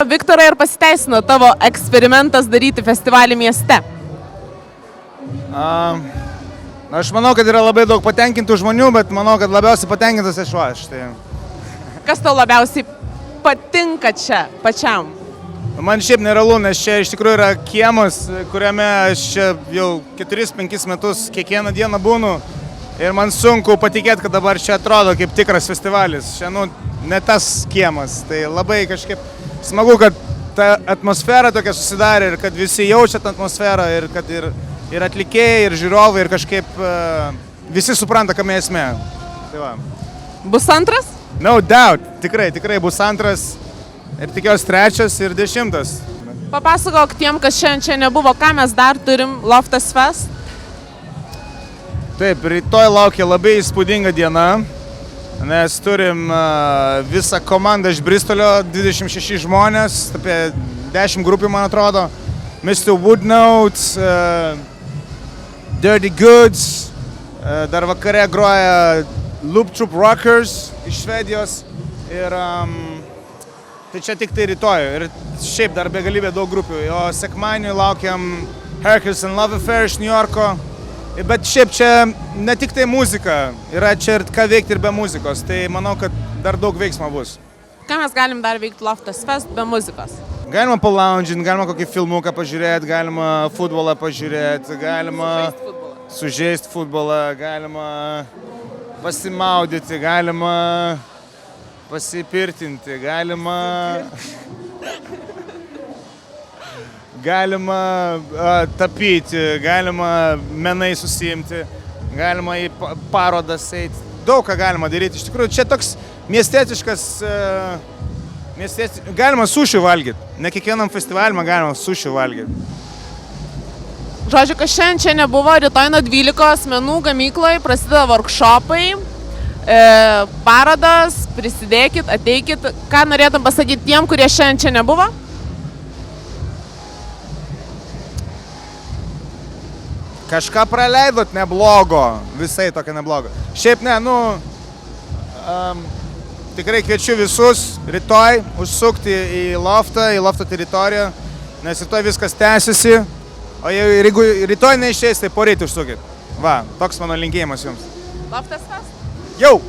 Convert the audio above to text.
Viktorai, ir pasiteisino tavo eksperimentas daryti festivalį mieste? Aš manau, kad yra labai daug patenkintų žmonių, bet manau, kad labiausiai patenkintas esu aš. Tai... Kas tau labiausiai patinka čia pačiam? Man šiaip nerealu, nes čia iš tikrųjų yra kiemas, kuriame aš čia jau 4-5 metus kiekvieną dieną būnu. Ir man sunku patikėti, kad dabar čia atrodo kaip tikras festivalis. Čia, ne tas kiemas. Tai labai kažkaip smagu, kad ta atmosfera tokia susidarė ir kad visi jaučia tą atmosferą ir kad ir atlikėjai, ir žiūrovai, ir kažkaip visi supranta, kame esmė. Tai va. Bus antras? No doubt. Tikrai bus antras ir tikiuosi 3 ir 10. Papasakok tiem, kas šiandien čia nebuvo, ką mes dar turim Loftas Fest. Taip, rytoj laukia labai įspūdinga diena, nes turim visą komandą iš Bristolio, 26 žmonės, apie 10 grupių, man atrodo. Mr. Woodnote, Dirty Goods, dar vakare groja Loop Troop Rockers iš Švedijos. Ir tai čia tik tai rytoj. Ir šiaip dar begalybė daug grupių. O sekmadienį laukiam Hercules and Love Affair iš New Yorko. Bet šiaip čia ne tik tai muzika, yra čia ir ką veikti ir be muzikos, tai manau, kad dar daug veiksmo bus. Ką mes galim dar veikti Loftas Fest be muzikos? Galima palaundžinti, galima kokį filmuką pažiūrėti, galima futbolą pažiūrėti, galima sužaisti futbolą, galima pasimaudyti, galima pasipirtinti, galima tapyti, galima menai susiimti, galima į parodas eiti. Daug ką galima daryti. Iš tikrųjų, čia toks miestietiškas, galima suši valgyti. Ne kiekvienam festivalima galima suši valgyti. Žodžiu, kas šiandien čia nebuvo, rytoj nuo 12 asmenų gamykloje prasideda workshopai, parodas, prisidėkit, ateikit. Ką norėtum pasakyti tiem, kurie šiandien čia nebuvo? Kažką praleidot neblogo, visai tokio neblogo. Šiaip ne, tikrai kviečiu visus rytoj užsukti į loftą teritoriją, nes rytoj viskas tęsiasi, o jeigu rytoj neišeis, tai poryt užsukit. Va, toks mano linkėjimas jums. Loftas Fest? Jau!